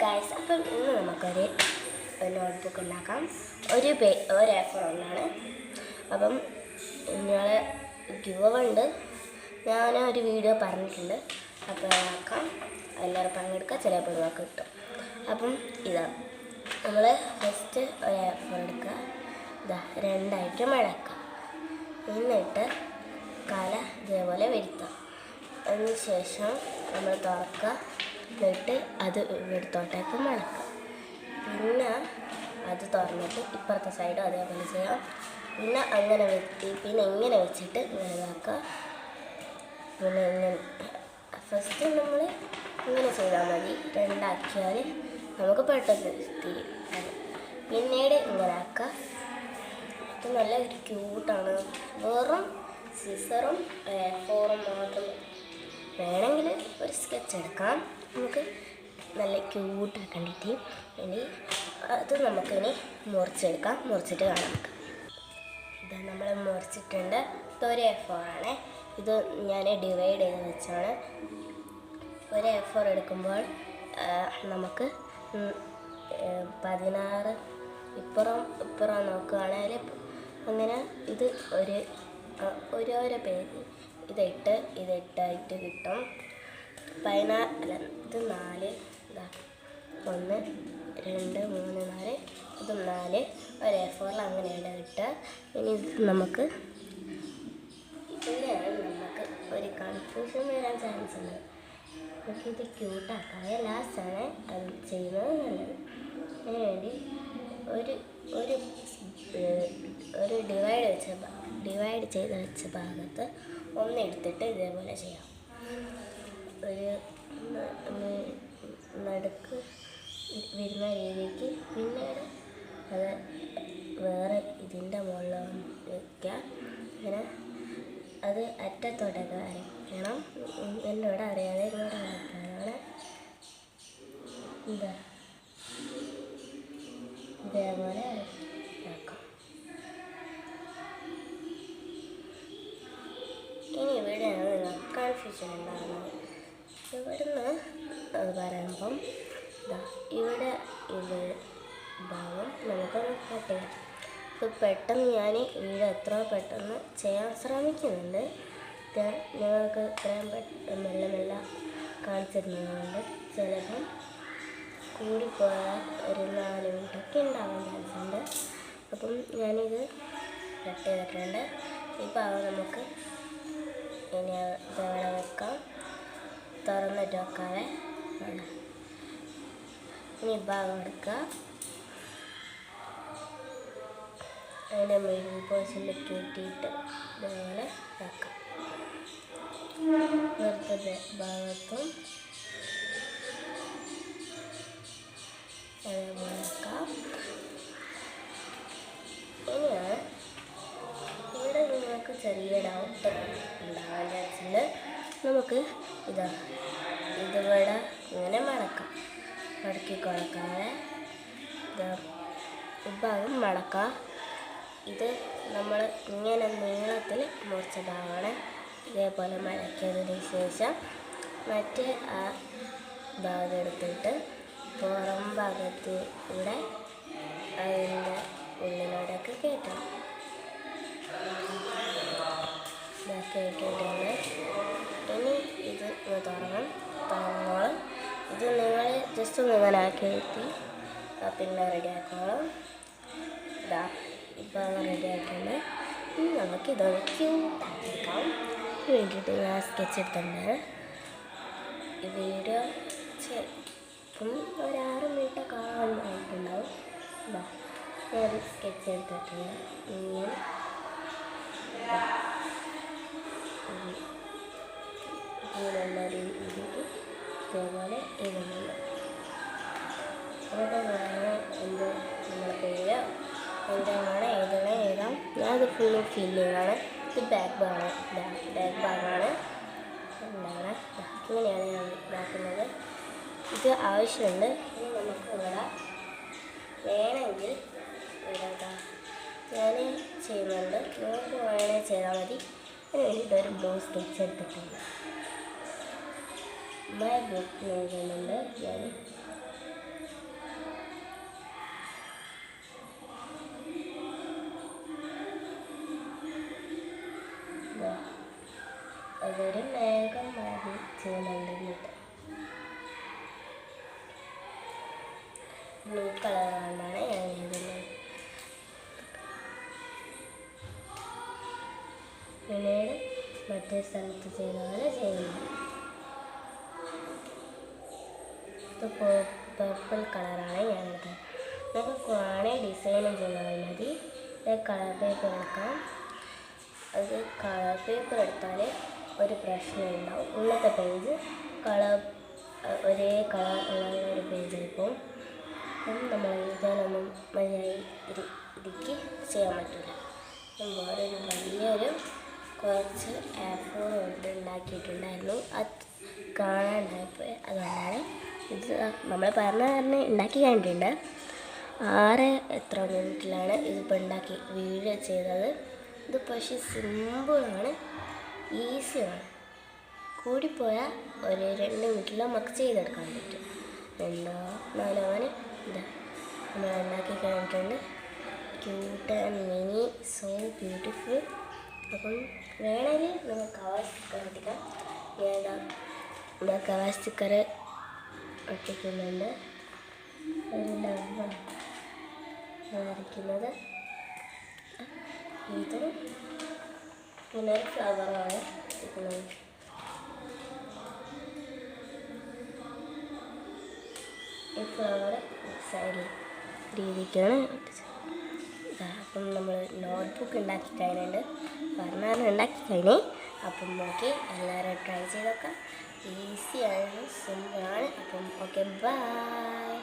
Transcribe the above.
Guys, അപ്പം ഇന്ന് നമുക്കൊരു നോട്ട്ബുക്ക് ഉണ്ടാക്കാം. ഒരു A4 ഒന്നാണ്. അപ്പം നിങ്ങൾ ഗിവ് ഉണ്ട്, ഞാൻ ഒരു വീഡിയോ പറഞ്ഞിട്ടുണ്ട്. അപ്പോൾ ആക്കാം, എല്ലാവരും പങ്കെടുക്കുക, ചിലപ്പോൾ നമുക്ക് കിട്ടും. അപ്പം ഇതാണ് നമ്മൾ ഫസ്റ്റ് ഒരു A4 എടുക്കുക, ഇതാ രണ്ടായിട്ട് മടക്കാം, എന്നിട്ട് കല ഇതേപോലെ വരുത്താം. അതിന് ശേഷം നമ്മൾ തുറക്കുക, എന്നിട്ട് അത് ഇവിടത്തോട്ടേക്ക് മടക്കാം. പിന്നെ അത് തുറന്നിട്ട് ഇപ്പുറത്തെ സൈഡും അതേപോലെ ചെയ്യാം. പിന്നെ അങ്ങനെ പിന്നെ ഇങ്ങനെ വെച്ചിട്ട് ഇങ്ങനെ ഇതാക്കുക. പിന്നെ ഇങ്ങനെ ഫസ്റ്റ് നമ്മൾ ഇങ്ങനെ ചെയ്താൽ മതി, രണ്ടാക്കിയാൽ നമുക്ക് പെട്ടെന്ന് തിരിയും. പിന്നീട് ഇങ്ങനെ ആക്കുക. ഇത് നല്ല ഒരു ക്യൂട്ടാണ്. വെറും സിസറും A4 മാത്രം വേണമെങ്കിൽ ഒരു സ്കെച്ച് എടുക്കാം. നമുക്ക് നല്ല ക്യൂട്ടാക്കണ്ടിട്ട് ഇനി അത് നമുക്കിനി മുറിച്ചെടുക്കാം. മുറിച്ചിട്ട് കാണാം. ഇത് നമ്മൾ മുറിച്ചിട്ടുണ്ട്. ഇതൊരു A4 ആണ്. ഇത് ഞാൻ ഡിവൈഡ് ചെയ്ത് വെച്ചാണ്. ഒരു A4 എടുക്കുമ്പോൾ നമുക്ക് 16 ഇപ്പുറം നോക്കുകയാണെങ്കിൽ അങ്ങനെ ഇത് ഓരോരോ പേജ് ഇതിട്ടായിട്ട് കിട്ടും. 14 ഇത് 4 ഇതാ 1 2 3 4 ഇതും 4 ഒരു A4 അങ്ങനെയാണ് കിട്ടുക. ഇനി ഇത് നമുക്ക് ഇവിടെയാണ് നമുക്ക് ഒരു കൺഫ്യൂഷൻ വരാൻ ചാൻസ് ഉണ്ട്. നമുക്കിത് ക്യൂട്ടാക്കാം. ലാസ്റ്റാണ് അത് ചെയ്യുന്നത് നല്ലത്. അതിനുവേണ്ടി ഒരു ഡിവൈഡ് ചെയ്ത് വെച്ച ഭാഗത്ത് ഒന്നെടുത്തിട്ട് ഇതേപോലെ ചെയ്യാം. ഒരു നടുക്ക് വരുന്ന രീതിക്ക് പിന്നീട് അത് വേറെ ഇതിൻ്റെ മുകളിൽ വയ്ക്കാം. അങ്ങനെ അത് അറ്റത്തോട്ടൊക്കെ വരയ്ക്കണം. എന്നോട് അറിയാതെ ഇങ്ങോട്ട് വരയ്ക്കാനാണ്. ഇതാ ഇതേപോലെ ആക്കാം. ഇനി ഇവിടെയാണ് കൺഫ്യൂഷൻ ഉണ്ടാകുന്നത്. ഇവിടുന്ന് അത് പറയുമ്പം ഇവിടെ ഭാഗം നമുക്കൊന്ന് കട്ട് ചെയ്യാം. ഇത് പെട്ടെന്ന് ഞാൻ വീഡിയോ എത്ര പെട്ടെന്ന് ചെയ്യാൻ ശ്രമിക്കുന്നുണ്ട്. നിങ്ങൾക്ക് ഇത്രയും മെല്ലെ കാണിച്ചിരുന്നതുകൊണ്ട് ചിലപ്പം കൂടിപ്പോയാൽ ഒരു 4 മിനിറ്റൊക്കെ ഉണ്ടാകാൻ ചാൻസ് ഉണ്ട്. അപ്പം ഞാനിത് കട്ട് ചെയ്തിട്ടുണ്ട്. ഈ ഭാഗം നമുക്ക് ഇനി ഇതവിടെ വെക്കാം, തുറന്നിട്ട് വെക്കാതെ. ഇനി ഈ ഭാഗം എടുക്കുക, അതിൻ്റെ മിഡിൽ പോർഷനിൽ കെട്ടിയിട്ട് ഇതേപോലെ വെക്കാം. വെറുതെ ഭാഗത്തും അതേപോലെ വെക്കാം. ഇനിയാണ് ഇവിടെ നിങ്ങൾക്ക് ചെറിയ ഡൗട്ട് ഉണ്ടാകാൻ ചാൻസുണ്ട്. നമുക്ക് ഇതിവിടെ ഇങ്ങനെ മടക്കി കൊടുക്കാതെ ഭാഗം മടക്കാം. ഇത് നമ്മൾ ഇങ്ങനെ നീളത്തിൽ മുറിച്ച ഭാഗമാണ്. ഇതേപോലെ മടക്കിയതിന് ശേഷം മറ്റേ ആ ഭാഗം എടുത്തിട്ട് പുറം ഭാഗത്ത് ഇവിടെ അതിൻ്റെ ഉള്ളിലോട്ടൊക്കെ കയറ്റണം. ഇതൊക്കെ ഇട്ടിട്ടുണ്ട്. ഇനി ഇത് തുറന്നോളും. ഇത് നിങ്ങൾ ജസ്റ്റ് ഒന്ന് ഇങ്ങനെ ആക്കി എത്തി പിന്നെ റെഡിയാക്കോളും. ഇതാ ഇപ്പോൾ റെഡിയാക്കിയിട്ട് നമുക്ക് ഇതൊന്ന് ക്യൂട്ടാക്കിയെടുക്കാം. വേണ്ടിയിട്ട് ഞാൻ സ്കെച്ച് എടുത്തിട്ടുണ്ട്. ഈ വീഡിയോ ഇപ്പം ഒരു 6 മിനിറ്റ് കാണാനായിട്ടുണ്ടാവും. ഇതാ ഞാനൊരു സ്കെച്ച് എടുത്തിട്ടുണ്ട്. ഇങ്ങനെയുള്ള രീതിക്ക് ഇതേപോലെ എഴുതുന്നുണ്ട്. അതൊക്കെ വേണം നമ്മുടെ പേര് എന്താണ് എഴുതാം. ഞാനത് ഫുള്ള് ഫില്ലിങ്ങാണ്. ഇത് ബാക്ക് ഭാഗമാണ്. എന്താണ് ഇങ്ങനെയാണ് ഞാൻ ഇതാക്കുന്നത്. ഇത് ആവശ്യമുണ്ട്. ഇനി നമുക്ക് ഇവിടെ വേണമെങ്കിൽ ഇവിടെ ഞാൻ ചെയ്യുന്നുണ്ട്. നിങ്ങൾക്ക് വേണമെങ്കിൽ ചെയ്താൽ മതി. അതിന് വേണ്ടിയിട്ടൊരു ബ്ലൂ സ്കെച്ച് എടുത്തിട്ടുണ്ട്. മൈ ബുക്ക് എഴുതുന്നുണ്ട് ഞാൻ. ബ്ലൂ കളർ കൊണ്ടാണ് ഞാൻ എഴുതുന്നത്. പിന്നീട് മറ്റേ സ്ഥലത്ത് ചെയ്ത പോലെ ചെയ്യുന്നു. ഇത് പർപ്പിൾ കളറാണ് ഞാനത്. നമുക്ക് വേണമെങ്കിൽ ഡിസൈനും ചെയ്താൽ മതി. കളർ പേപ്പർ എടുക്കാം. അത് കളർ പേപ്പർ എടുത്താൽ ഒരു പ്രശ്നം ഉണ്ടാവും. ഇന്നത്തെ പേജ് ഒരേ കളർ ഉള്ള ഒരു പേജായിപ്പോൾ നമ്മൾ എഴുതാനൊന്നും മതിയായി ഇടുക്കി ചെയ്യാൻ പറ്റില്ല. വേറൊരു വലിയൊരു കുറച്ച് ആപ്പിൾ കൊണ്ട് ഉണ്ടാക്കിയിട്ടുണ്ടായിരുന്നു. അത് കാണാണ്ടായപ്പോൾ അതുകൊണ്ടാണ് ഇത് നമ്മൾ പറഞ്ഞ് ഉണ്ടാക്കി കഴിഞ്ഞിട്ടുണ്ട്. 6 എത്ര മിനിറ്റിലാണ് ഇതിപ്പോൾ ഉണ്ടാക്കി വീഡിയോ ചെയ്തത്. ഇത് പക്ഷേ സിമ്പിളാണ്, ഈസിയാണ്. കൂടിപ്പോയാൽ ഒരു 2 മിനിറ്റിൽ നമുക്ക് ചെയ്തെടുക്കാൻ പറ്റും. 4 ഇതാ നമ്മൾ ഉണ്ടാക്കി കഴിഞ്ഞിട്ടുണ്ട്. Cute and mini, so beautiful. അപ്പം വേണമെങ്കിൽ നമുക്ക് കവർ സ്റ്റിക്കർ ഒട്ടിക്കാം. ഞാൻ കവർ സ്റ്റിക്കർ ഒട്ടിക്കുന്നുണ്ട്. ഒരു ഡബ്ബ വരയ്ക്കുന്നത്. ഇതും പിന്നെ ഒരു ഫ്ലവറാണ് ഒട്ടിക്കുന്നത്. ഈ ഫ്ലവർ സൈഡിൽ രീതിക്കാണ് ഒട്ടിച്ചത്. അപ്പം നമ്മൾ നോട്ട്ബുക്ക് ഉണ്ടാക്കി കഴിഞ്ഞിട്ടുണ്ട്. പറഞ്ഞാൽ ഉണ്ടാക്കി കഴിഞ്ഞേ. അപ്പം നോക്കി എല്ലാവരും ട്രൈ ചെയ്തൊക്കെ. ഈസിയാണ്, സിമ്പിളാണ്. അപ്പം ഓക്കെ, ബൈ.